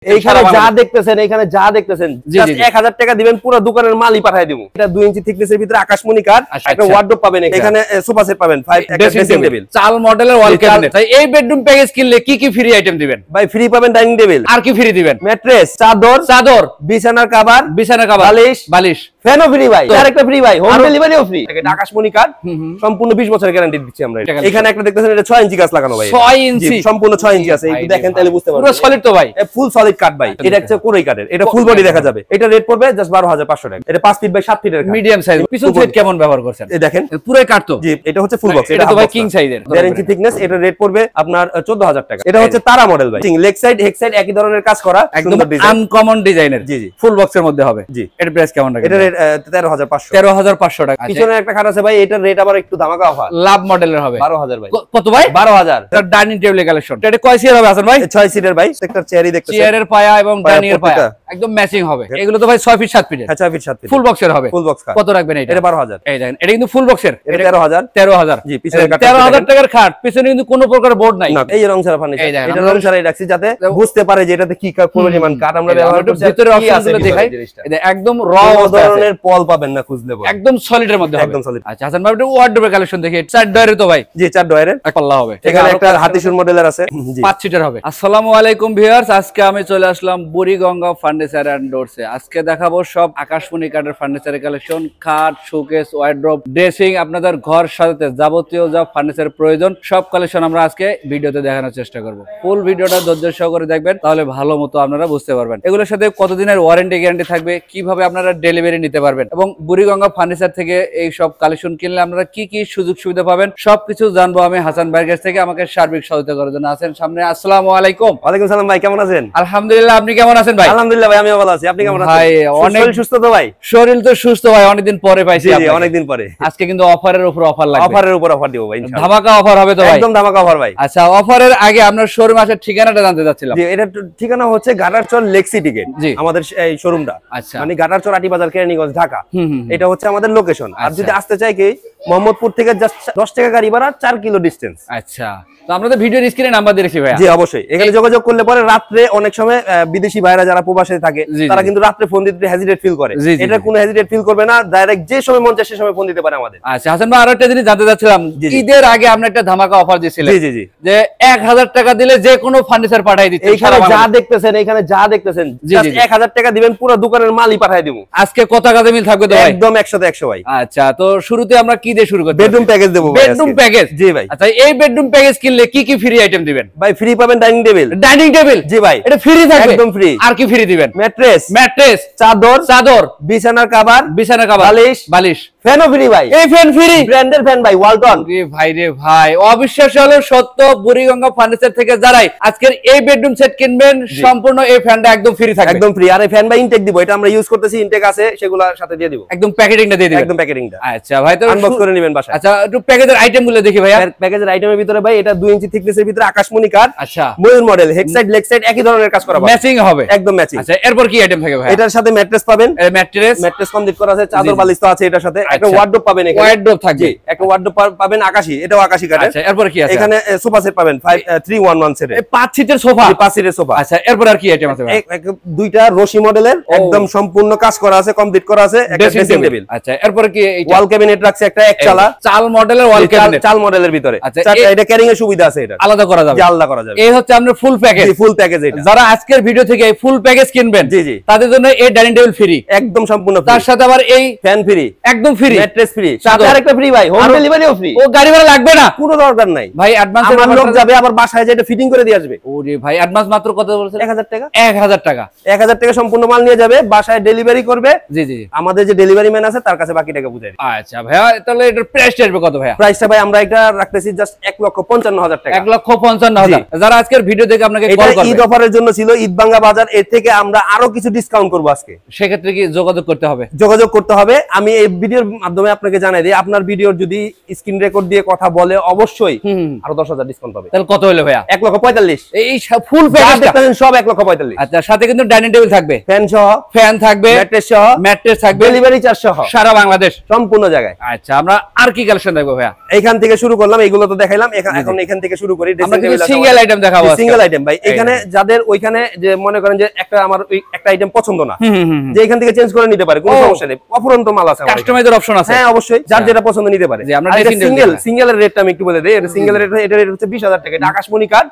এইখানে যা দেখতেছেন জাস্ট 1000 টাকা দিবেন পুরো দোকানের মালই পাঠিয়ে দেব। এটা 2 ইঞ্চি থিকনেসের ভিতরে আকাশমণি কাঠ, একটা ওয়ার্ডরোব পাবেন, এখানে সোফা সেট পাবেন, 5 একটা ড্রেসিং টেবিল, চাল মডেলের ওয়াল ক্যাবিনেট। তাই এই বেডরুম প্যাকেজ কিনলে কি কি ফ্রি আইটেম দিবেন ভাই? ফ্রি পাবেন ডাইনিং টেবিল, আর কি ফ্রি দিবেন? ম্যাট্রেস, চাদর, বিছানার কভার, বালিশ, ফ্যানও ফ্রি ভাই, আরেকটা ফ্রি ভাই, হোম ডেলিভারিও ফ্রি। এটা আকাশমণি কাঠ, সম্পূর্ণ 20 বছরের গ্যারান্টি দিচ্ছি আমরা। এখানে একটা দেখতেছেন, এটা 6 ইঞ্চি গাছ লাগানো ভাই, 6 ইঞ্চি সম্পূর্ণ 6 ইঞ্চি আছে। একটু দেখেন তাহলে বুঝতে পারবেন, পুরো সলিড তো ভাই, ফুল সলিড কাঠ ভাই। এটা হচ্ছে কোরাই কাঠের, এটা ফুল বডি দেখা যাবে। এটা রেট পড়বে জাস্ট 12500 টাকা। এটা 5 ফিট বাই 7 ফিটের মিডিয়াম সাইজ। পিছন সাইড কেমন ব্যবহার করছেন? এই দেখেন পুরোই কাঠ তো। জি, এটা হচ্ছে ফুল বক্স। এটা তো ভাই কিং সাইজের, 1.5 ইঞ্চি থিকনেস। এটা রেট পড়বে আপনার 14000 টাকা। এটা হচ্ছে তারা মডেল ভাই, লেগ সাইড হেড সাইড একই ধরনের কাজ করা, একদম আনকমন ডিজাইনের। জি জি, ফুল বক্সের মধ্যে হবে। জি, এর প্রাইস কেমন রাখেন? এটা রেট 13500 টাকা। পিছনে একটা খাট আছে ভাই, এটার রেট আবার একটু ধামাকা অফার, লাভ মডেলের হবে 12000 ভাই। কত ভাই? 12000। এটা ডাইনিং টেবিল কালেকশন। এটা কয় সিটার হবে হাসান ভাই? 6 সিটার ভাই। একটা চেয়ারই দেখতেছেন, চেয়ারের পায়া এবং ডাইনিং এর পায়া একদম ম্যাচিং হবে। এগুলো তো ভাই 6 ফিট 7 ফিট। হ্যাঁ 6 ফিট 7 ফিট ফুল বক্সের হবে। ফুল বক্স খাট কত রাখবেন এটা? এটা 12000। এই দেখেন, এটা কিন্তু ফুল বক্সের। এটা 13000। জি, পিছনে 13000 টাকার খাট, পিছনে কিন্তু কোনো প্রকার বোর্ড নাই। না, এই রং ছাড়া ফার্নিচার। এটা রং ছাড়াই রাখছি যাতে বুঝতে পারে যে এটাতে কি পরিমাণ কাঠ আমরা ব্যবহার করছি। ভিতরে অপশনগুলো দেখাই, এটা একদম র ধরনের পল পাবেন না খুঁজলে, একদম সলিডের মধ্যে হবে, একদম সলিড। আচ্ছা হাসান ভাই, এটা ওয়ার্ডরোবের কালেকশন দেখি। 4 ডয়ারের তো ভাই? জি, 4 ডয়ারের এক পাল্লা হবে। এখানে একটা হাতিশুর মডেলের আছে, জি 5 সিটার হবে। আসসালামু আলাইকুম ভিউয়ার্স, আজকে আমি চলে আসলাম বুড়িগঙ্গা ফার্নিচার এন্ড ডোরসে। আজকে দেখাবো সব আকাশমণি কাঠের ফার্নিচারের কালেকশন, খাট, শোকেস, ওয়ার্ডরোব, ড্রেসিং, আপনাদের ঘর সাজাতে যাবতীয় যা ফার্নিচার প্রয়োজন সব কালেকশন আমরা আজকে ভিডিওতে দেখানোর চেষ্টা করব। ফুল ভিডিওটা ধৈর্য সহকারে দেখবেন, তাহলে ভালো মতো আপনারা বুঝতে পারবেন এগুলোর সাথে কতদিনের ওয়ারেন্টি গ্যারান্টি থাকবে, কিভাবে আপনারা ডেলিভারি নিতে পারবেন, এবং বুড়িগঙ্গা ফার্নিচার থেকে এই সব কালেকশন কিনলে আপনারা কি কি সুযোগ সুবিধা পাবেন সবকিছু জানবো আমি হাসান ভাইয়ের কাছ থেকে। আমাকে সার্বিক সহায়তা করার জন্য আছেন সামনে। আসসালামু আলাইকুম। ওয়ালাইকুম সালাম ভাই, কেমন আছেন? আলহামদুলিল্লাহ, আপনি কেমন আছেন ভাই? আলহামদুলিল্লাহ ভাই, আমিও ভালো আছি। আপনি কেমন আছেন ভাই? অনেক সুস্থ তো ভাই? শরীর তো সুস্থ ভাই, অনেকদিন পরে পাইছি। জি, অনেকদিন পরে। আজকে কিন্তু অফারের উপর অফার লাগবে, অফারের উপর অফার দিব ভাই, ইনশাআল্লাহ ধামাকা অফার হবে তো ভাই? একদম ধামাকা অফার ভাই। আচ্ছা, অফারের আগে আপনার শোরুম আসার ঠিকানাটা জানতে চাচ্ছিলাম। জি, এটা ঠিকানা হচ্ছে গাটারচর লেক্সি টিকেট, আমাদের এই শোরুমটা। আচ্ছা, মানে গাটারচর আটিবাজার কেরানীগঞ্জ ঢাকা, এটা হচ্ছে আমাদের লোকেশন। আর যদি আসতে চাই কি মোহাম্মদপুর থেকে জাস্ট 10 টাকা গাড়ি ভাড়া, 4 কিলো ডিসটেন্স। আচ্ছা, তো আমরা তো ভিডিও স্ক্রিনে নাম্বার দিয়েছি ভাই। জি অবশ্যই, এখানে যোগাযোগ করলে পরে রাতে অনেক সময় বিদেশি ভাইরা যারা প্রবাসে থাকে তারা কিন্তু রাতে ফোন দিতে হেজিটেট ফিল করে। এটা কোনো হেজিটেট ফিল করবে না, ডাইরেক্ট যে সময় মন চায় সে সময় ফোন দিতে পারে আমাদের। আচ্ছা হাসান ভাই, আরো একটা জিনিস জানতে চাচ্ছিলাম, ঈদের আগে আপনি একটা ধামাকা অফার দিয়েছিলেন। জি জি জি, যে 1000 টাকা দিলে যে কোনো ফার্নিচার পাঠিয়ে দিচ্ছেন। এখানে যা দেখতেছেন জাস্ট 1000 টাকা দিবেন পুরো দোকানের মালই পাঠিয়ে দেব। আজকে কত টাকা মিল থাকবে তো ভাই? একদম 100 ভাই। আচ্ছা, তো শুরুতে আমরা কি দিয়ে শুরু করব? বেডরুম প্যাকেজ দেব ভাই। Bedroom package? জি ভাই। আচ্ছা, এই বেডরুম প্যাকেজ কিনলে কি কি ফ্রি আইটেম দিবেন ভাই? ফ্রি পাবেন ডাইনিং টেবিল। Dining table? জি ভাই, এটা ফ্রি থাকবে একদম ফ্রি। আর কি ফ্রি দিবেন? ম্যাট্রেস, চাদর, বিছানার কভার, বালিশ, ফ্যানও ফ্রি ভাই। এই ফ্যান ফ্রি? ব্র্যান্ডের ফ্যান ভাই, ওয়ালটন। রে ভাই, অবিশ্বাস্য হলো সত্য। বুড়িগঙ্গা ফার্নিচার থেকে যারাই আজকের এই বেডরুম সেট কিনবেন, সম্পূর্ণ এই ফ্যানটা একদম ফ্রি থাকবে। একদম ফ্রি। আর এই ফ্যান ভাই ইনটেক দিব, এটা আমরা ইউজ করতেছি, ইনটেক আছে, সেগুলোর সাথে দিয়ে দিব। একদম প্যাকেটিংটা দিয়ে দিবেন? একদম প্যাকেটিংটা। আচ্ছা ভাই, তো আনবক্স করে নেবেন বাসায়। আচ্ছা, একটু প্যাকেজের আইটেমগুলো দেখি ভাই। প্যাকেজের আইটেমের ভিতরে ভাই, এটা 2 ইঞ্চি থিকনেসের ভিতরে আকাশমণি কাঠ, আচ্ছা ময়ূর model, head side leg side একই ধরনের কাজ করা, ম্যাচিং হবে, একদম ম্যাচিং। আচ্ছা, এরপর কি আইটেম থাকে ভাই? এটার সাথে ম্যাট্রেস পাবেন, ম্যাট্রেস কমপ্লিট করা আছে, চাদর বালিশ তো আছে এটার সাথে। একটা ওয়ার্ডরোব পাবেন, এখানে ওয়ার্ডরোব থাকবে, একটা ওয়ার্ডরোব পাবেন আকাশী, এটাও আকাশী কাঠের। আচ্ছা, এরপর কি আছে? এখানে সোফা সেট পাবেন 311 সেট, 5 সিটের সোফা। 5 সিটের সোফা। আচ্ছা, এরপর আর কি আইটেম আছে ভাই? দুইটা রশি মডেলের, একদম সম্পূর্ণ কাজ করা আছে, কমপ্লিট করা আছে, একটা ড্রেসিং টেবিল। আচ্ছা, এরপর কি? ওয়াল ক্যাবিনেট রাখছে একটা, এক চালা, চাল মডেলের ওয়াল ক্যাবিনেট, চাল মডেলের ভিতরে। আচ্ছা, এটা ক্যারিং এর সুবিধা আছে, এটা আলাদা করা যাবে, আলাদা করা যাবে। এই হচ্ছে আপনার ফুল প্যাকেজ। ফুল প্যাকেজ এটা। যারা আজকের ভিডিও থেকে এই ফুল প্যাকেজ কিনবেন, জি জি, তাদের জন্য এই ডাইনিং টেবিল ফ্রি, একদম সম্পূর্ণ ফ্রি। তার সাথে আবার এই ফ্যান ফ্রি, একদম ফ্রি, ম্যাট্রেস ফ্রি, সাথে আরেকটা ফ্রি ভাই, হোম ডেলিভারিও ফ্রি। ও গাড়ি ভাড়া লাগবে না, কোনো দরকার নাই ভাই। অ্যাডভান্স আমার লোক যাবে, আবার বাসায় যেটা ফিটিং করে দিয়ে আসবে। ওরে ভাই, অ্যাডভান্স মাত্র কত বলছেন? 1000 টাকা। 1000 টাকা। 1000 টাকা সম্পূর্ণ মাল নিয়ে যাবে, বাসায় ডেলিভারি করবে। জি জি, আমাদের যে ডেলিভারি ম্যান আছে তার কাছে বাকি টাকা বুঝাই দিই। আচ্ছা ভাইয়া, তাহলে এটার প্রাইসটা আসবে কত ভাইয়া? প্রাইসটা ভাই আমরা এটা রাখতেছি জাস্ট 1,55,000 টাকা। 1,55,000। যারা আজকের ভিডিও দেখে আপনাকে কল করবে, ঈদ অফারের জন্য ছিল, ঈদ ভাঙ্গা বাজার, এর থেকে আমরা আরো কিছু ডিসকাউন্ট করব আজকে। সেক্ষেত্রে কি যোগাযোগ করতে হবে? যোগাযোগ করতে হবে। আমি এই ভিডিওর মাধ্যমে আপনাকে জানাই দিই, আপনার ভিডিওর যদি স্ক্রিন রেকর্ড দিয়ে কথা বলে অবশ্যই আরো 10,000 ডিসকাউন্ট পাবে। তাহলে কত হলো ভাইয়া? 1,45,000। এই ফুল প্যাকেজটা সব 1,45,000। আচ্ছা, সাথে কিন্তু ডাইনিং টেবিল থাকবে, ফ্যান থাকবে, ম্যাট্রেস থাকবে, ডেলিভারি চার্জ সহ সারা বাংলাদেশ সম্পূর্ণ জায়গায়। আচ্ছা, আমরা আর কি কালেকশন দেখবো ভাইয়া? এখান থেকে শুরু করলাম, এগুলো তো দেখাইলাম, এখন এখান থেকে শুরু করি। আমরা কিন্তু সিঙ্গেল আইটেম দেখাবো, সিঙ্গেল আইটেম ভাই। এখানে যাদের ওইখানে যে মনে করেন যে আমার ওই একটা আইটেম পছন্দ না, যে এখান থেকে চেঞ্জ করে নিতে পারে, কোনো সমস্যা নেই, অফুরন্ত মাল আছে, কাস্টমাইজের অপশন আছে। হ্যাঁ অবশ্যই, যার যেটা পছন্দ নিতে পারে। আমরা সিঙ্গেলের রেটটা আমি একটু বলে দেই। এটা সিঙ্গেলের রেট হচ্ছে 20,000 টাকা। এটা আকাশমণি কার্ড,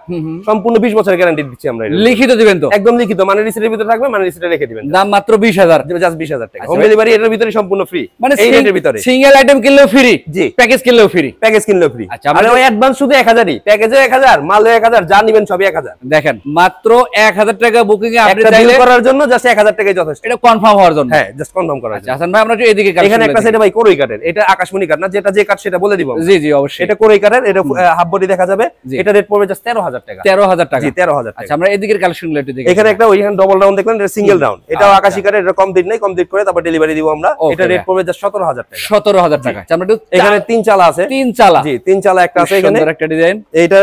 সম্পূর্ণ 20 বছরের গ্যারান্টি দিচ্ছি আমরা। লিখিত দিবেন তো? একদম লিখিত, মানে রিসিটের ভিতরে থাকবে, মানে রিসিটে রেখে দিবেন। দাম মাত্র 20,000, জাস্ট 20,000 টাকা। হোম ডেলিভারি এর ভিতরে সম্পূর্ণ ফ্রি, মানে এই রেটের ভিতরে। সিঙ্গেল আইটেম কিনলেও ফ্রি, জি, প্যাকেজ কিনলেও ফ্রি, প্যাকেজ কিনলেও ফ্রি। আচ্ছা, আর ওই অ্যাডভান্স শুধু 1,000ই, প্যাকেজে 1,000, মালে 1,000, যা নিবেন সবই 1,000। দেখেন, মাত্র 1,000 টাকা বুকিং এ আপনি একটা চাইলে ডিল করার জন্য জাস্ট 1,000 টাকাই যথেষ্ট। এটা কনফার্ম হওয়ার জন্য। হ্যাঁ, জাস্ট কনফার্ম করার জন্য। হাসান ভাই, আমরা একটু এদিকে এখানে একটা সেটা ভাই কোরই কাটের, এটা আকাশমণি কাট না, যেটা যে কাট সেটা বলে দিব। জি জি অবশ্যই, এটা কোরই কাটের, এটা হাফ বডি দেখা যাবে। এটা রেট পড়বে জাস্ট 13,000 টাকা। 13,000 টাকা? জি, 13,000 টাকা। আচ্ছা, আমরা এদিকের কালেকশনগুলো একটু দেখি। এখানে একটা ওইখানে ডাবল রাউন্ড দেখলেন, এটা সিঙ্গেল রাউন্ড, এটাও আকাশী কাটের, এটা কমপ্লিট নাই, কমপ্লিট করে তারপর ডেলিভারি দিব আমরা। এটা রেট পড়বে জাস্ট 17,000 টাকা। 17,000 টাকা। আচ্ছা, আমরা একটু এখানে তিন চালা আছে। তিন চালা? জি, তিন চালা একটা আছে এখানে, সুন্দর একটা ডিজাইন। এইটা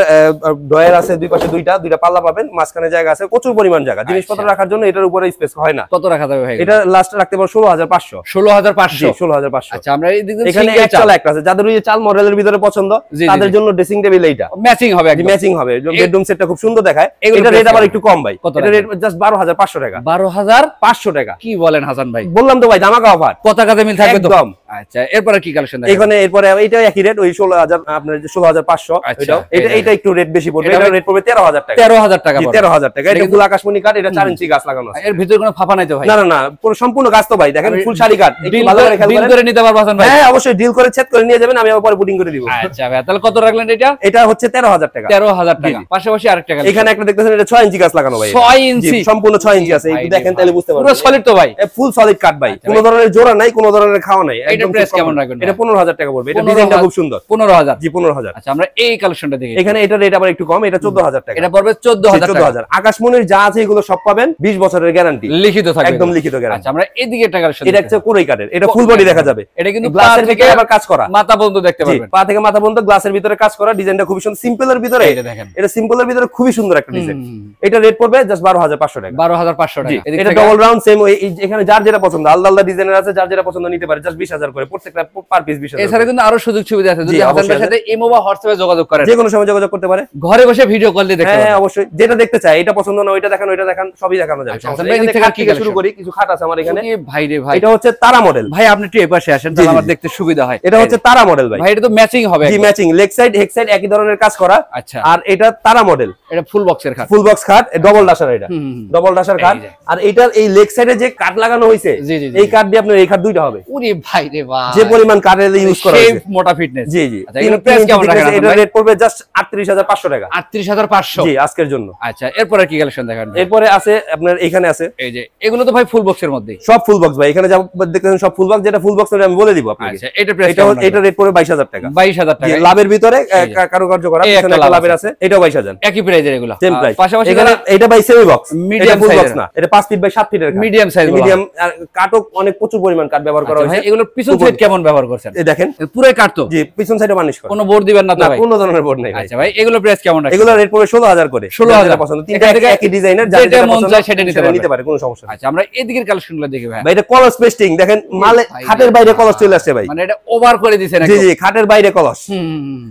ডয়ার আছে দুই পাশে, দুইটা পাল্লা পাবেন, মাঝখানে জায়গা আছে, প্রচুর পরিমাণ জায়গা, জিনিসপত্র রাখার জন্য এটার উপরে স্পেস হয় না। কত রাখা যাবে ভাই? এটা লাস্ট রাখতে পারো 16,500। 16,500? 16,500। আচ্ছা, আমরা এই দিকে এখানে এক চালা একটা আছে, যাদের ওই চাল মডেলের ভিতরে পছন্দ তাদের জন্য ড্রেসিং টেবিল এইটা ম্যাচিং হবে, একদম ম্যাচিং হবে, বেডরুম সেটটা খুব সুন্দর দেখায়। এটা রেট আবার একটু কম ভাই, এটা রেট জাস্ট 12,500 টাকা। 12,500 টাকা? কি বলেন হাসান ভাই? বললাম তো ভাই, ধামাকা অফার, পতাকাতে মিল থাকবে তো? একদম। আচ্ছা, এরপরে কি কালেকশন দেখেন? এখানে এরপরে এটা একই রেট, ওই 16,000, আপনার 16,500। এটা একটু রেট বেশি পড়বে, এটা রেট পড়বে 13,000 টাকা। 13,000 টাকা? 13,000 টাকা। এটা ফুল আকাশমণি কাঠ, এটা 4 ইঞ্চি গাছ লাগানো আছে। এর ভিতরে কোনো ফাঁপা নাই তো ভাই? না না না, পুরো সম্পূর্ণ গাছ তো ভাই, দেখেন ফুল শাড়ি কাঠ। ডিল করে নিতে পারবো হাসান ভাই? হ্যাঁ অবশ্যই, ডিল করে ছেদ করে নিয়ে যাবেন, আমি আবার পরে বুটিং করে দিব। আচ্ছা ভাই, তাহলে কত রাখলেন এটা? এটা হচ্ছে 13,000 টাকা। 13,000 টাকা। পাশাপাশি আরেকটা কালেকশন এখানে একটা দেখতেছেন, এটা 6 ইঞ্চি গাছ লাগানো ভাই। 6 ইঞ্চি? সম্পূর্ণ 6 ইঞ্চি আছে, একটু দেখেন তাহলে বুঝতে পারবেন। পুরো সলিড তো ভাই? ফুল সলিড কাঠ ভাই, কোনো ধরনের জোড়া নাই, কোনো ধরনের খাওয়া নাই। এটা প্রাইস কেমন রাখবেন? এটা 15,000 টাকা পড়বে। এটা ডিজাইনটা খুব সুন্দর। 15,000? জি, 15,000। আচ্ছা, আমরা এই কালেকশনটা দেখি। এখানে এটা রেট আবার একটু কম, এটা 14,000 টাকা। এটা পড়বে 14,000 টাকা। আকাশমণির যা আছে এগুলো সব পাবেন 20 বছরের গ্যারান্টি, লিখিত থাকবে, একদম লিখিত গ্যারান্টি। আচ্ছা, আমরা এদিকে একটা কালেকশন, এটা হচ্ছে কোরই কাঠের, এটা ফুল বডি দেখা যাবে। এটা কিন্তু গ্লাসের থেকে আবার কাজ করা, মাথা পর্যন্ত দেখতে পারবেন, পা থেকে মাথা পর্যন্ত গ্লাসের ভিতরে কাজ করা। ডিজাইনটা খুবই সুন্দর, সিম্পলের ভিতরে। এটা দেখেন, এটা সিম্পলের ভিতরে খুবই সুন্দর একটা ডিজাইন। এটা রেট পড়বে জাস্ট 12,500 টাকা। 12,500 টাকা। এটা ডাবল রাউন্ড সেম, এখানে যার যেটা পছন্দ, আলাদা আলাদা ডিজাইনের আছে, যার যেটা পছন্দ নিতে পারে। জাস্ট 20,000 করে প্রত্যেকটা, পার পিস 20,000। এছাড়া কিন্তু আরো সুযোগ সুবিধা আছে, যদি হাসান ভাইয়ের সাথে ইমো বা হোয়াটসঅ্যাপে যোগাযোগ করেন, যে কোনো সময় যোগাযোগ করতে পারে, ঘরে বসে ভিডিও কল দিয়ে দেখতে পারেন। হ্যাঁ অবশ্যই, যেটা দেখতে চাই, এটা পছন্দ না ওইটা দেখান, ওইটা দেখান, সবই দেখানো যাবে। হাসান ভাই, এদিক থেকে খাট থেকে শুরু করি, কিছু খাট আছে আমার এখানে। ভাই রে ভাই, এটা হচ্ছে তারা মডেল ভাই। আপনি একটু এই পাশে আসেন, তাহলে আমার দেখতে সুবিধা হয়। এটা হচ্ছে তারা মডেল ভাই। ভাই, এটা তো ম্যাচিং হবে? জি, matching, leg side head side একই ধরনের কাজ করা। আচ্ছা, আর এটা তারা মডেল, এটা ফুল বক্সের খাট, ফুল বক্স খাট, ডবল ডাসার। এটা ডবল ডাসার খাট। আর এটার এই লেগ সাইডে যে কাট লাগানো হয়েছে, এই কাট দিয়ে আপনার এই খাট দুইটা হবে। ওরে ভাই রে ভাই, যে পরিমাণ কাঠের ইউজ করা হয়েছে, সেই মোটা ফিটনেস। জি জি। আচ্ছা, এর প্রাইস কেমন রাখেন? এটা রেট পড়বে জাস্ট 38,500 টাকা। 38,500? জি, আজকের জন্য। আচ্ছা, এরপরে কি কালেকশন দেখান? এরপরে আছে আপনার এখানে আছে, এই যে এগুলো তো ভাই ফুল বক্সের মধ্যে, সব ফুল বক্স ভাই। এখানে যা দেখতেছেন সব ফুল বক্স, যেটা ফুল বক্স আমি বলে দিব আপনাকে। আচ্ছা, এটা প্রাইস কেমন? এটা রেট পড়বে 22,000 টাকা। 22,000 টাকা। লাভের ভিতরে কারুকার্য করা, পিছনে একটা লাভের আছে, এটাও 22,000। একই প্রাইজের এগুলো, সেম প্রাইস। পাশাপাশি এখানে এটা ভাই সেমি বক্স, মিডিয়াম ফুল সাইজ বক্স না, এটা 5 ফিট বাই 7 ফিটের মিডিয়াম সাইজ। মিডিয়াম কাটও অনেক প্রচুর পরিমাণ কাট ব্যবহার করা হয়েছে। এগুলো পিছন সাইড কেমন ব্যবহার করছেন? এই দেখেন, পুরোই কাট তো? জি, পিছন সাইডে বানিশ করা, কোনো বোর্ড দিবেন না তো ভাই? কোনো ধরনের বোর্ড নাই। আচ্ছা ভাই, এগুলো প্রাইস কেমন রাখছেন? এগুলো রেট পড়বে 16,000 করে। 16,000 পছন্দ, তিনটা একই ডিজাইনের, যেটা মন চায় সেটা নিতে পারে, কোনো সমস্যা নেই। আচ্ছা, আমরা এদিকের কালেকশনগুলো দেখি ভাই। ভাই, এটা কলস পেস্টিং দেখেন, মালে খাটের বাইরে কলস চলে আসছে ভাই, মানে এটা ওভার করে দিয়েছেন জি একদম। জি, খাটের বাইরে কলস।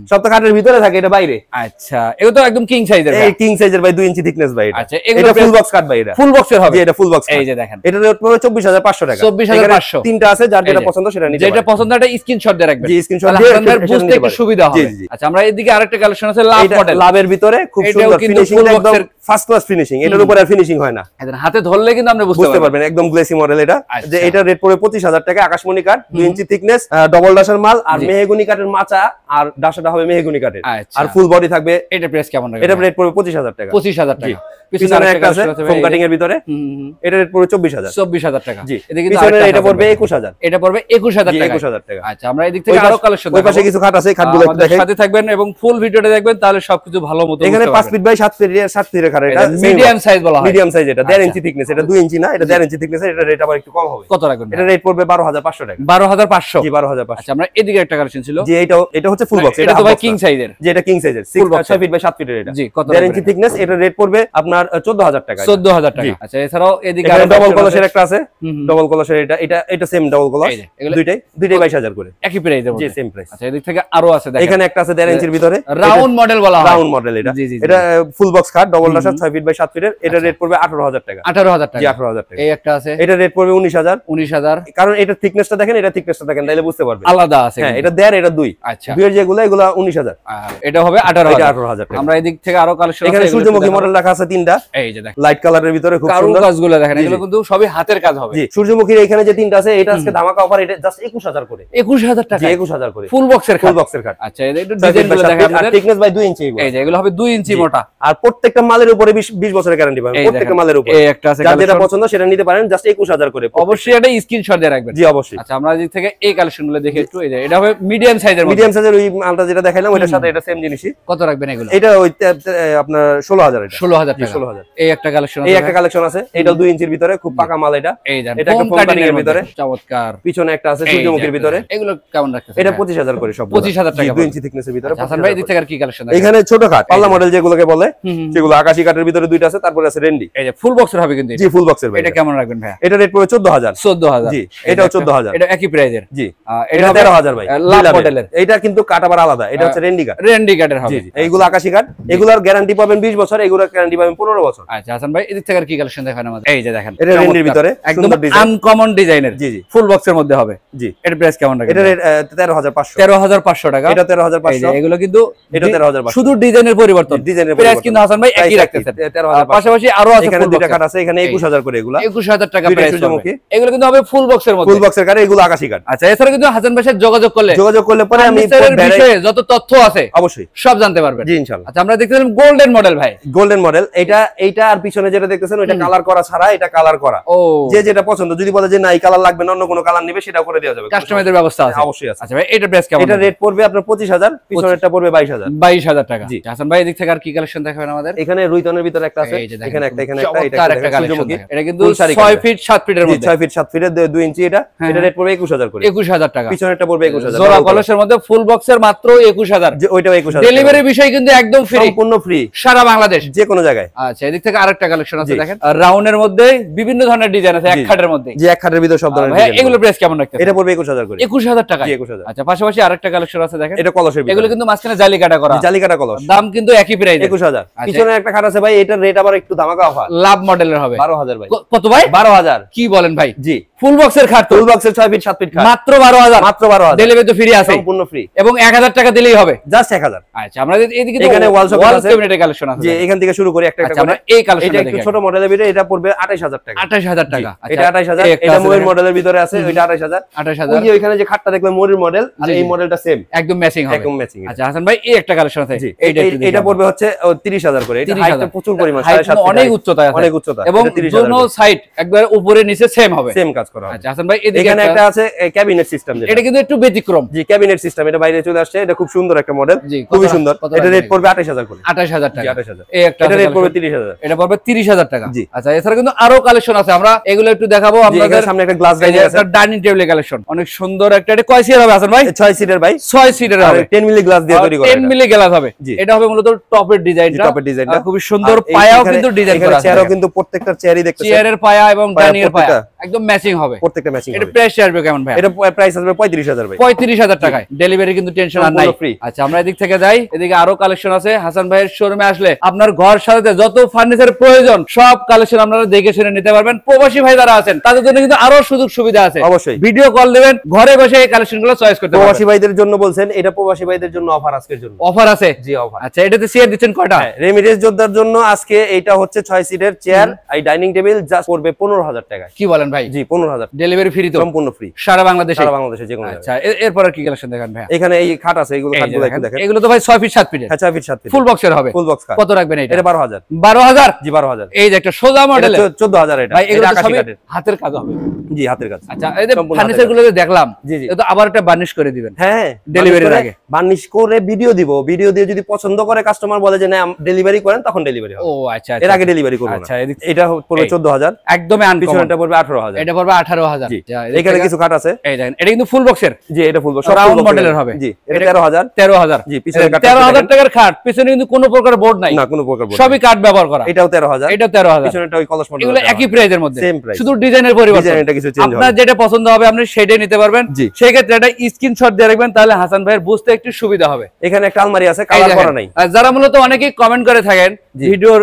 সব তো খাটের ভিতরে থাকে, এটা বাইরে। আচ্ছা, এগুলো তো একদম কিং সাইজের ভাই। এই কিং সাইজের ভাই, 2 ইঞ্চি থিকনেস ভাই। আচ্ছা, এগুলো ফুল বক্স কাট ভাই, এটা ফুল বক্সের হবে? জি, এটা ফুল বক্স। এই যে দেখেন, এটা রেট পড়বে 24,500 টাকা। 24,500। তিনটা আছে, যার যেটা পছন্দ সেটা নিতে পারে। যেটা পছন্দ এটা স্ক্রিনশট দিয়ে রাখবেন। জি, স্ক্রিনশট দিয়ে বুঝতে একটু সুবিধা হবে। আচ্ছা, আমরা এদিকে আরেকটা কালেকশন আছে, লাভ মডেল। লাভের ভিতরে খুব সুন্দর ফিনিশিং, একদম ফার্স্ট ক্লাস ফিনিশিং। এটার উপরে আর ফিনিশিং হয় না, একদম হাতে ধরলে কিন্তু আপনি বুঝতে পারবেন, একদম গ্লেসি মডেল এটা। যে এটা রেট পড়বে 25,000 টাকা। আকাশমণি কাঠ, 2 ইঞ্চি থিকনেস, ডবল ডাসার মাল। আর মেহগনি কাঠের মাচা আর ডাসাটা হবে মেহগনি কাঠের, আর ফুল বডি থাকবে। এটা প্রাইস কেমন রাখবেন? এটা রেট পড়বে 25,000 টাকা। 25,000 টাকা। পিছনে একটা আছে ফোম কাটিং এর ভিতরে, এটা রেট পড়বে 24,000। 24,000 টাকা। জি, এদিকে পিছনে এটা পড়বে 21,000। এটা পড়বে 21000 টাকা। 21000 টাকা। আচ্ছা আমরা এই দিক থেকে আরো কালেকশন ওই পাশে কিছু খাট আছে, খাটগুলো একটু দেখাই। সাথে থাকবেন এবং ফুল ভিডিওটা দেখবেন, তাহলে সবকিছু ভালো মতো এখানে 5 ফিট বাই 7 ফিটের খাট, এটা মিডিয়াম সাইজ বলা হয়। মিডিয়াম সাইজ, এটা 1.5 ইঞ্চি থিকনেস, এটা 2 ইঞ্চি না, এটা 1.5 ইঞ্চি থিকনেস, এটা রেট আবার একটু কম হবে। কত রাখবেন? এটা রেট পড়বে 12500 টাকা। 12500? জি 12500। আচ্ছা আমরা এদিকে একটা কালেকশন ছিল, জি এটা হচ্ছে ফুল বক্স, এটা তো ভাই কিং সাইজের। জি এটা কিং সাইজের 6 ফিট বাই 7 ফিটের, এটা জি কত? 1.5 ইঞ্চি থিকনেস, এটা রেট পড়বে আপনার 14000 টাকা। 14000 টাকা। আচ্ছা এছাড়াও এদিকে এখানে ডাবল কলসের একটা আছে, ডাবল কলসের, এটা সেম ডাবল কলস, দুইটাই 22000 করে, একই প্রাইস দেব। জি সেম প্রাইস। আচ্ছা এদিক থেকে আরো আছে দেখেন, এখানে একটা আছে 1.5 ইঞ্চির ভিতরে, রাউন্ড মডেল বলা হয়। রাউন্ড মডেল এটা। এটা ফুল বক্স খাট, ডাবল ডাসার 6 ফিট বাই 7 ফিটের, এটা রেট পড়বে 18000 টাকা। 18000 টাকা। জি 18000 টাকা। এই একটা আছে, এটা রেট পড়বে 19000। 19000, কারণ এটা থিকনেসটা দেখেন, এটা থিকনেসটা দেখেন, তাহলে বুঝতে পারবেন আলাদা আছে। হ্যাঁ এটা 1.5, এটা 2। আচ্ছা দুইয়ের যেগুলো, এগুলো 19000, আর এটা হবে 18000। 18000 টাকা। আমরা এদিক থেকে আরো কালেকশন আছে, এখানে সূর্যমুখী মডেল রাখা আছে 3টা, এই যে দেখেন লাইট কালারের ভিতরে খুব কারু সুন্দর কাজগুলো দেখেন, এগুলো কিন্তু সবই হাতের কাজ হবে। জি সূর্যমুখীর এখানে যে 3টা আছে, এটা আজকে ধামাকা অফার, এটা জাস্ট 21000 করে। 21000 টাকা? জি 21000 করে, ফুল বক্সের খাট। ফুল বক্সের খাট। আচ্ছা এই একটু ডিজাইনগুলো দেখেন আর আপনাদের, থিকনেস বাই 2 ইঞ্চি এগুলো। এই যে এগুলো হবে 2 ইঞ্চি মোটা, আর প্রত্যেকটা মালের উপরে 20 বছরের গ্যারান্টি পাবেন, প্রত্যেকটা মালের উপরে। এই একটা আছে, যার যেটা কালেকশন পছন্দ সেটা নিতে পারেন, জাস্ট 21000 করে। অবশ্যই এটা স্ক্রিনশট দিয়ে রাখবেন। জি অবশ্যই। আচ্ছা আমরা এদিক থেকে এই কালেকশনগুলো দেখে একটু, এই যে এটা হবে মিডিয়াম সাইজের মধ্যে। মিডিয়াম সাইজের ওই মালটা যেটা দেখাইলাম, ওটার সাথে এটা সেম জিনিসই। কত রাখবেন এগুলো? এটা ওই আপনার 16000, এটা 16000 টাকা। 16000। এই একটা কালেকশন এই একটা কালেকশন আছে, এটাও 2 ইঞ্চির ভিতরে, খুব পাকা মাল এটা। এই দেখেন এটা একটা ফোম কাটিং এর ভিতরে, চমৎকার। পিছনে একটা আছে সূর্যমুখীর ভিতরে, এগুলো কেমন রাখতেছেন? এটা 25000 করে সব। 25000 টাকা। 2 ইঞ্চি থিকনেসের ভিতরে। হাসান ভাই এদিক থেকে আর কি কালেকশন আছে? এখানে ছোট খাট পাল্লা মডেল যেগুলোকে বলে, সেগুলো আকাশী কাঠের ভিতরে 2টা আছে, তারপরে আছে রেন্ডি। এই যে ফুল বক্সের হবে কিন্তু জি ফুল বক্সের ভাই। এটা কেমন রাখবেন ভাই? এটা রেট পড়বে 14000। 14000। জি এটাও 14000। এটা একই প্রাইজের। জি এটা এটা 13000 ভাই, লাভ মডেলের। এটা কিন্তু কাট আবার আলাদা, এটা হচ্ছে রেন্ডি কাট। রেন্ডি কাটের হবে। জি এইগুলো আকাশী কাট, এগুলোর গ্যারান্টি পাবেন 20 বছর, এগুলোর গ্যারান্টি পাবেন 15 বছর। আচ্ছা হাসান ভাই এদিক থেকে আর কি কালেকশন দেখান আমাদের? এই যে দেখেন, এটা রেন্ডির ভিতরে একদম সুন্দর ডিজাইন, আনকমন ডিজাইনের। জি জি ফুল বক্সের মধ্যে হবে। জি এর প্রাইস কেমন রাখবেন? এটা রেট 13500। 13500 টাকা। এটা 13500। এগুলো কিন্তু এটা 13500, শুধু ডিজাইনের পরিবর্তন, ডিজাইনের প্রাইস কিন্তু হাসান ভাই একই রাখতেছেন। 13500। পাশাপাশি আরো আছে এখানে ফুল দুইটা বক্স। কাট আছে, এখানে 21000 করে এগুলা। 21000 টাকা দুইটা প্রাইস সূর্যমুখী। হবে। এগুলো কিন্তু হবে ফুল বক্সের মধ্যে। ফুল বক্সের কাট, এগুলো আকাশী কাট। আচ্ছা এছাড়া কিন্তু হাসান ভাইয়ের সাথে যোগাযোগ করলে পরে আমি ফার্নিচারের বিষয়ে যত তথ্য আছে অবশ্যই সব জানতে পারবেন। জি ইনশাআল্লাহ। আচ্ছা আমরা দেখতেছেন গোল্ডেন মডেল ভাই, গোল্ডেন মডেল। এইটা আর পিছনে যেটা দেখতেছেন ওইটা কালার করা ছাড়া, এটা কালার করা। ও যে যেটা পছন্দ, যদি বলে যে না এই কালার লাগবে না, অন্য কোনো কালার নেবে, সেটা করে দেওয়া যাবে, কাস্টমাইজের ব্যবস্থা আছে। অবশ্যই আছে। আচ্ছা ভাই এটা প্রাইস কেমন? এটা রেট পড়বে আপনার 25000, পিছনেরটা পড়বে 22000। 22000 টাকা। জি। হাসান ভাই এদিক থেকে আর কি কালেকশন দেখাবেন আমাদের? এখানে রুইতনের ভিতরে একটা আছে, এই যে দেখেন, এখানে একটা, এখানে চমৎকার একটা, একটা কালেকশন সূর্যমুখী। দেখেন। এটা কিন্তু ফুল শাড়ি 6 কালার। ফিট 7 ফিটের জি মধ্যে। 6 ফিট 7 ফিটের 2 ইঞ্চি। এটা রেট পড়বে 21000 করে। 21000 টাকা। পিছনেরটা পড়বে 21000। জোড়া কলসের মধ্যে ফুল বক্সের মাত্র 21000। যে ওইটাও 21000। ডেলিভারি বিষয় কিন্তু একদম ফ্রি, সম্পূর্ণ ফ্রি, সারা বাংলাদেশ যে কোনো জায়গায়। আচ্ছা এদিক থেকে আরেকটা কালেকশন আছে দেখেন, রাউন্ডের মধ্যে বিভিন্ন ধরনের ডিজাইন আছে, এক খাটের মধ্যে। যে এক খাটের ভিতর সব ধরনের ভাই ডিজাইন। এগুলো প্রাইস কেমন রাখতে? এটা পড়বে 21000 করে। 21000 টাকা। জি 21000। আচ্ছা পাশাপাশি আরেকটা কালেকশন আছে দেখেন, এটা কলসের ভিতরে। এগুলো কিন্তু মাঝখানে জালি কাটা করা, জালি কাটা কলস। দাম কিন্তু একই প্রাইস 21000। পিছনে একটা খাট আছে ভাই, এটার রেট আবার একটু ধামাকা অফার। লাভ মডেলের হবে 12000 ভাই। কত ভাই? 12000। কি বলেন ভাই? জি ফুল বক্সের খাট তো, ফুল বক্সের 6 ফিট 7 ফিট খাট, মাত্র 12000। মাত্র 12000। ডেলিভারি তো ফ্রি আছে, সম্পূর্ণ ফ্রি, এবং 1000 টাকা দিলেই হবে, জাস্ট 1000। আচ্ছা আমরা এদিকে এখানে ওয়াল ক্যাবিনেটের কালেকশন আছে, যে এখান থেকে শুরু করি একটা একটা আচ্ছা আমরা করে। এই এটা কালেকশনটা একটু দেখি। ছোট মডেলের ভিতরে, এটা পড়বে 28000 টাকা। 28000 টাকা। এটা 28000। এটা ময়ূর মডেলের ভিতরে আছে, ওইটা 28000। 28000। ওই যে ওইখানে যে খাটটা দেখলাম ময়ূর মডেল, আর এই মডেলটা সেম, একদম ম্যাচিং হবে, একদম ম্যাচিং। আচ্ছা হাসান ভাই এই একটা কালেকশন আছে, এটা পড়বে হচ্ছে 30000 করে। এটা হাইটটা প্রচুর পরিমাণ, অনেক উচ্চতা আছে, অনেক উচ্চতা, এবং দুটো সাইড একবার উপরে নিচে সেম হবে, সেম কাজ করা হবে। আচ্ছা হাসান ভাই এদিকে এখানে একটা আছে ক্যাবিনেট সিস্টেম, এটা কিন্তু একটু ব্যতিক্রম। জি ক্যাবিনেট সিস্টেম, এটা বাইরে চলে আসছে, এটা খুব সুন্দর একটা মডেল, খুবই সুন্দর। এটা রেট পড়বে 28000 করে। 28000 টাকা। 28000। এই একটা এটা রেট পড়বে 30000। এটা পড়বে 30000 টাকা। জি। আচ্ছা এছাড়া কিন্তু আরো কালেকশন আছে, আমরা এগুলো একটু দেখাবো আপনাদের সামনে। একটা গ্লাস ডাইনিং আছে, একটা ডাইনিং টেবিলের কালেকশন, অনেক সুন্দর একটা। এটা কয় সিটের হবে হাসান ভাই? 6 সিটের ভাই, 6 সিটের হবে, 10 মিলি গ্লাস দিয়ে তৈরি করা, 10 মিলি গ্লাস হবে। এটা হবে মূলত টপের ডিজাইনটা, টপের ডিজাইনটা খুব সুন্দর। পায়াও কিন্তু ডিজাইন করা আছে, চেয়ারও কিন্তু প্রত্যেকটা চেয়ারই দেখতেছেন, চেয়ারের পায়া এবং ডাইনিং এর পায়া একদম ম্যাচিং হবে, প্রত্যেকটা ম্যাচিং এটা হবে। প্রাইস আসবে কেমন ভাই? এটা প্রাইস আসবে 35000 ভাই। 35000 টাকায় ডেলিভারি কিন্তু টেনশন আর নাই। আচ্ছা আমরা এদিক থেকে যাই, এদিকে আরো কালেকশন আছে। হাসান ভাইয়ের শোরুমে আসলে আপনার ঘর সাজাতে যত ফার্নিচার প্রয়োজন সব কালেকশন আপনারা দেখে শুনে নিতে পারবেন। প্রবাসী ভাই যারা আছেন তাদের জন্য কিন্তু আরো সুযোগ সুবিধা আছে, অবশ্যই ভিডিও কল দিবেন, ঘরে বসে এই কালেকশনগুলো চয়েস করতে পারবেন। প্রবাসী ভাইদের জন্য বলছেন, এটা প্রবাসী ভাইদের জন্য অফার আজকের জন্য অফার আছে। জি অফার। আচ্ছা এটাতে শেয়ার দিচ্ছেন কয়টা? রেমিটেন্স যোদ্ধার জন্য আজকে এটা হচ্ছে 6 সিটের চেয়ার, এই ডাইনিং টেবিল জাস্ট পড়বে 15000 টাকা। কি বলেন ভাই? জি 15000। ডেলিভারি ফ্রি তো? সম্পূর্ণ ফ্রি, সারা বাংলাদেশে? সারা বাংলাদেশে যে কোনো জায়গায়। আচ্ছা এরপর আর কি কালেকশন দেখান ভাই? এখানে এই খাট আছে, এগুলো খাটগুলো একটু দেখেন। এগুলো তো ভাই 6 ফিট 7 ফিট, হ্যাঁ 6 ফিট 7 ফিট ফুল বক্সের হবে, ফুল বক্স খাট। কত রাখবেন এটা? এটা 12000। 12000? জি 12000। এই যে একটা সোজা মডেল, 14000 এটা। ভাই এগুলো আকাশী সবই কাঠের। হাতের কাজ হবে। জি হাতের কাজ। আচ্ছা এই যে ফার্নিচার গুলো যে দেখলাম জি জি, এটা আবার একটা বার্নিশ করে দিবেন। হ্যাঁ ডেলিভারির আগে বার্নিশ করে ভিডিও দিব, ভিডিও দিয়ে যদি পছন্দ করে কাস্টমার বলে যে না ডেলিভারি করেন, তখন ডেলিভারি হবে। ও আচ্ছা এর আগে ডেলিভারি করব না। আচ্ছা, এটা পড়বে 14000, একদমই আনকমন। পিছনেরটা পড়বে 18000, এটা পড়বে 18000। জি, এখানে কিছু কাট আছে, এই দেখেন এটা কিন্তু ফুল বক্সের। জি, এটা ফুল বক্স রাউন্ড মডেলের হবে। জি, এটা 13000, 13000। জি, পিছনে কাট 13000 টাকার খাট, পিছনে কিন্তু কোনো প্রকার বোর্ড নাই, না কোনো প্রকার বোর্ড, সবই কাঠ ব্যবহার করা। এটাও 13000, এটা 13000, পিছনেরটা ওই কলস মডেল, এগুলো একই প্রাইজের মধ্যে, সেম প্রাইস, শুধু ডিজাইনের পরিবর্তন, ডিজাইনটা কিছু চেঞ্জ হবে। আপনার যেটা পছন্দ হবে আপনি সেটাই নিতে পারবেন। সেই ক্ষেত্রে একটা স্ক্রিনশট দিয়ে রাখবেন, তাহলে হাসান ভাইয়ের বুঝতে একটু সুবিধা হবে। এখানে একটা আলমারি আছে, কালার করা নাই। আর যারা মূলত অনেকেই কমেন্ট করে থাকেন ভিডিওর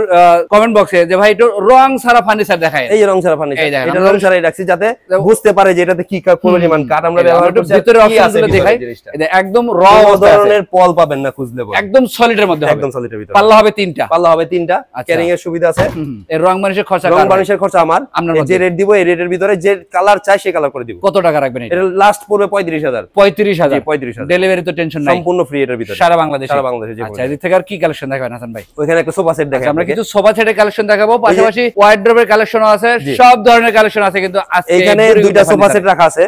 কমেন্ট বক্সে যে ভাই একটু রং ছাড়া ফার্নিচার দেখায়, এই রং ছাড়া ফার্নিচার, এটা রং ছাড়াই রাখছি যাতে বুঝতে পারে যে এটাতে কি পরিমাণ কাঠ আমরা ব্যবহার করছি। ভিতরে অপশনগুলো দেখাই, এটা একদম র ধরনের পল পাবেন না খুঁজলে, একদম সলিডের মধ্যে, একদম সলিডের ভিতরে। পাল্লা হবে 3টা, পাল্লা হবে 3টা, ক্যারিং এর সুবিধা আছে। এর রং বানিশের খরচা, রং বানিশের খরচা আমার, যে রেট দিব এই রেটের ভিতরে যে কালার চাই সেই কালার করে দিব। কত টাকা রাখবেন এটা? এর লাস্ট পড়বে 35000। 35000, 35000, ডেলিভারি তো টেনশন নাই, সম্পূর্ণ ফ্রি এর ভিতরে, সারা বাংলাদেশে। সারা বাংলাদেশে। আচ্ছা, এদিক থেকে আর কি কালেকশন দেখাবেন হাসান ভাই? ওখানে একটা সোফা সেট দেখাই, আমরা কিছু সোফা সেটের কালেকশন দেখাবো, পাশাপাশি ওয়ার্ড্রোবের কালেকশনও আছে, সব ধরনের কালেকশন আছে। কিন্তু আজকে এখানে দুইটা সোফা সেট রাখা আছে,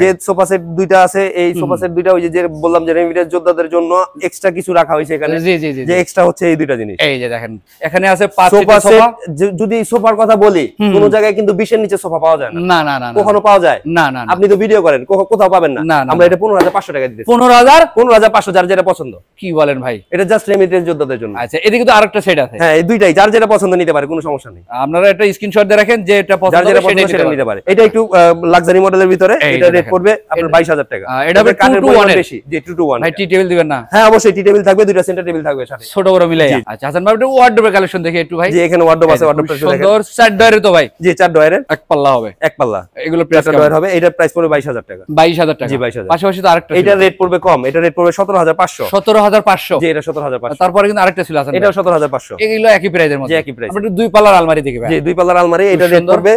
যে সোফা সেট দুইটা আছে, এই সোফা সেট দুইটা ওই যে বললাম যে রেমিটেন্স যোদ্ধাদের জন্য এক্সট্রা কিছু রাখা হয়েছে এখানে। জি জি জি, যে এক্সট্রা হচ্ছে এই দুইটা জিনিস। এই যে দেখেন এখানে আছে 5 সোফা সিটের সোফা। যদি সোফার কথা বলি, কোন জায়গায় কিন্তু 20 এর নিচে সোফা পাওয়া যায় না। না না না, কখনো পাওয়া যায় না না, আপনি তো ভিডিও করেন, কোথাও পাবেন না। আমরা এটা 15500 টাকা দিতেছি। 15500, যার যেটা পছন্দ। কি বলেন ভাই? এটা জাস্ট রেমিটেন্স যোদ্ধাদের জন্য। আচ্ছা, এদিকে তো আরেকটা সেট আছে। হ্যাঁ, এই দুইটাই যার যেটা পছন্দ নিতে পারে, কোনো সমস্যা নেই। আপনারা একটা স্ক্রিনশট দিয়ে রাখেন, যে এটা পছন্দ সেটা নিতে পারে। এটা একটু লাক্সারি মডেলের ভিতরে, এটা রেট পড়বে আপনার 22000 টাকা। এটা হবে কাঠের পরিমাণ বেশি, যে 2 to 1। ভাই টি টেবিল দিবেন না? হ্যাঁ, অবশ্যই টি টেবিল থাকবে, দুইটা সেন্টার টেবিল থাকবে সাথে, ছোট বড় মিলাই। আচ্ছা হাসান ভাই, একটু ওয়ার্ডরোবের কালেকশন দেখি একটু ভাই। জি, এখানে ওয়ার্ডরোব আছে, ওয়ার্ডরোবটা দেখেন, সুন্দর 4 ডয়ারের তো ভাই। জি, 4 ডয়ারের, এক পাল্লা হবে, এক পাল্লা। এগুলো প্রাইস ডয়ার হবে, এটার প্রাইস পড়বে 22000 টাকা। 22000 টাকা। জি, 22000। পাশাপাশি তো আরেকটা, এটা রেট পড়বে কম, এটা রেট পড়বে 17500। 17500। জি, এটা 17500। তারপরে কিন্তু আরেকটা ছিল হাসান, এটাও 17500। এগুলো একই প্রাইসের মধ্যে, জি, একই প্রাইস। আমরা দুই পাল্লার আলমারি দেখি ভাই। জি, দুই পাল্লার আলমারি, এটা রেট পড়বে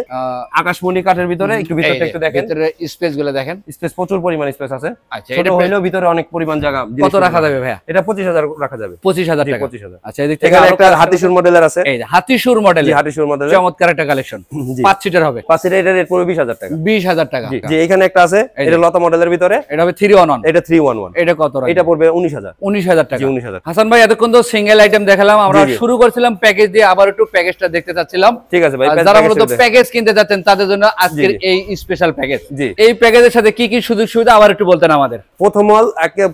আকাশমণি কাঠের ভিতরে। একটু ভিতরটা একটু দেখেন, ভিতরে স্পেস গুলো দেখেন, স্পেস প্রচুর পরিমাণ স্পেস আছে। আচ্ছা, ছোট হইলেও ভিতরে অনেক পরিমাণ জায়গা। কত রাখা যাবে ভাইয়া? এটা 25000 রাখা যাবে। 25000 টাকা। 25000। আচ্ছা, এদিক থেকে এখানে একটা হাতিসুর মডেলের আছে, এই যে হাতিসুর মডেল। জি, হাতিসুর মডেল, চমৎকার একটা কালেকশন। 5 সিটার হবে, 5 সিটার। এটা রেট পড়বে 20000 টাকা। 20000 টাকা। জি, এখানে একটা আছে, এটা লতা মডেলের ভিতরে, এটা হবে 311। এটা 311। এটা কত রাখা? এটা পড়বে 19000। 19000 টাকা। জি, 19000। হাসান ভাই, এতক্ষণ তো সিঙ্গেল আইটেম দেখালাম, আমরা শুরু করছিলাম প্যাকেজ দিয়ে, আবার একটু প্যাকেজটা দেখতে চাচ্ছিলাম। ঠিক আছে ভাই, যারা মূলত প্যাকেজ কিনতে যাচ্ছেন তাদের জন্য আজকের এই স্পেশাল প্যাকেজ। এই প্যাকেজের সাথে কি কি সুযোগ সুবিধা আবার একটু বলতেন আমাদের।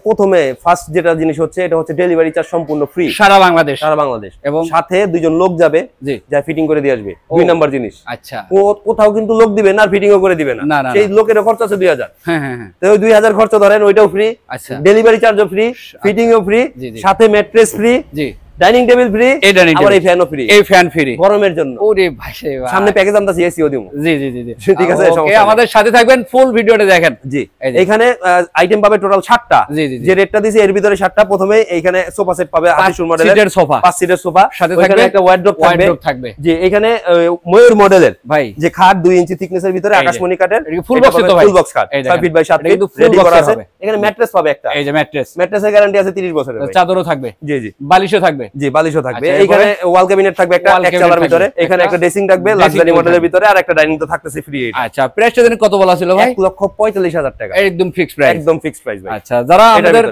প্রথমে ফার্স্ট যেটা জিনিস হচ্ছে, এটা হচ্ছে ডেলিভারি চার্জ সম্পূর্ণ ফ্রি, সারা বাংলাদেশ। সারা বাংলাদেশ, এবং সাথে দুইজন লোক যাবে, যা ফিটিং করে দিয়ে আসবে। 2 নাম্বার জিনিস, আচ্ছা, কোথাও কিন্তু লোক দিবে না আর ফিটিংও করে দিবে না, সেই লোকের খরচ আছে 2000। হ্যাঁ হ্যাঁ হ্যাঁ, তো ওই 2000 খরচ ধরেন, ওইটাও ফ্রি। আচ্ছা, ডেলিভারি চার্জও ফ্রি, ফিটিংও ফ্রি, সাথে ম্যাট্রেস ফ্রি, জি, ডাইনিং টেবিল ফ্রি, আবার এই ফ্যানও ফ্রি। এই ফ্যান ফ্রি গরমের জন্য। ওরে ভাই, সামনে প্যাকেজ আমদাছি, এসিও দিমু। জি জি জি, ঠিক আছে, ওকে, আমাদের সাথে থাকবেন, ফুল ভিডিওটা দেখেন। জি, এখানে আইটেম পাবে টোটাল 7টা। যে রেটটা দিছি এর ভিতরে 7টা। প্রথমে এইখানে সোফা সেট পাবে, হাতিসুর মডেলের সোফা, 5 সিটের সোফা, সাথে থাকবে একটা ওয়ার্ডরোব থাকবে। জি, এখানে ময়ূর মডেলের ভাই, যে খাট 2 ইঞ্চি থিকনেসের ভিতরে আকাশমণি কাঠের, ফুল বক্স তো ভাই, ফুল বক্স কাঠ 6 ফিট বাই 7 ফিট রেডি করা আছে। এখানে ম্যাট্রেস পাবে একটা, এই যে ম্যাট্রেসের গ্যারান্টি আছে 30 বছরের। চাদরও থাকবে, জি জি, বালিশও থাকবে, জি, বালিশও থাকবে। এইখানে ওয়াল ক্যাবিনেট থাকবে একটা, এক চালার ভিতরে। এখানে একটা ড্রেসিং থাকবে লাক্সারি মডেলের ভিতরে, আর একটা ডাইনিং তো থাকতেছে ফ্রি। আচ্ছা, প্রাইসটা জানেন কত বলা ছিল ভাই? 1,45,000 টাকা, একদম ফিক্সড প্রাইস, একদম ফিক্সড প্রাইস ভাই। আচ্ছা, যারা আমাদের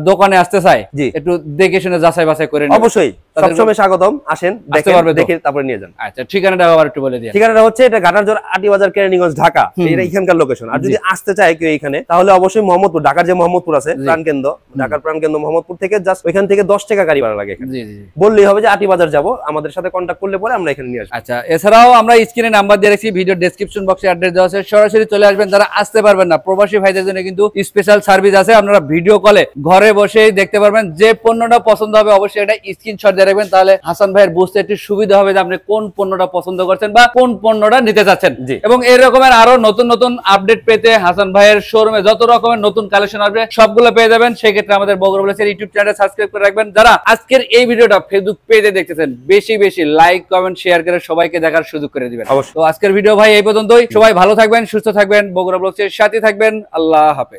দোকানে আসতে চায়, একটু দেখে শুনে যাচাই বাছাই করে নিন। অবশ্যই সবসময় স্বাগতম, আসেন, দেখে তারপরে নিয়ে যান। আচ্ছা, ঠিকানাটা আবার একটু বলে দিন। ঠিকানাটা হচ্ছে এটা ঘাটারজোর আটি বাজার, কেরানীগঞ্জ, ঢাকা। এটা এখানকার লোকেশন। আর যদি আসতে চায় কেউ এখানে, তাহলে অবশ্যই মোহাম্মদপুর, ঢাকার যে মোহাম্মদপুর আছে প্রাণকেন্দ্র, ঢাকার প্রাণকেন্দ্র মোহাম্মদপুর থেকে জাস্ট ওইখান থেকে 10 টাকা গাড়ি ভাড়া লাগে। বললেই হবে যে আটি বাজার যাব, আমাদের সাথে কন্টাক্ট করলে পরে আমরা এখানে নিয়ে আসবো। আচ্ছা, এছাড়াও আমরা স্ক্রিনে নাম্বার দিয়ে রাখছি, ভিডিও ডেসক্রিপশন বক্সে অ্যাড্রেস দেওয়া আছে, সরাসরি চলে আসবেন। যারা আসতে পারবেন না, প্রবাসী ভাইদের জন্য কিন্তু স্পেশাল সার্ভিস আছে, আপনারা ভিডিও কলে ঘরে বসেই দেখতে পারবেন। যে পণ্যটা পছন্দ হবে অবশ্যই এটা স্ক্রিনশট দিয়ে রাখবেন, তাহলে হাসান ভাইয়ের বুঝতে একটু সুবিধা হবে যে আপনি কোন পণ্যটা পছন্দ করছেন বা কোন পণ্যটা নিতে চাচ্ছেন। এবং এই রকমের আরো নতুন নতুন আপডেট পেতে হাসান ভাইয়ের শোরুমে যত রকমের নতুন কালেকশন আসবে সবগুলো পেয়ে যাবেন। সেই ক্ষেত্রে আমাদের বগুড়া ব্লগসের ইউটিউব চ্যানেল সাবস্ক্রাইব করে রাখবেন। যারা আজকের এই ভিডিওটা ফেসবুক পেজে দেখতেছেন, বেশি বেশি লাইক, কমেন্ট, শেয়ার করে সবাইকে দেখার সুযোগ করে দিবেন। তো আজকের ভিডিও ভাই এই পর্যন্তই। সবাই ভালো থাকবেন, সুস্থ থাকবেন, বগুড়া ব্লগসের সাথে থাকবেন। আল্লাহ হাফেজ।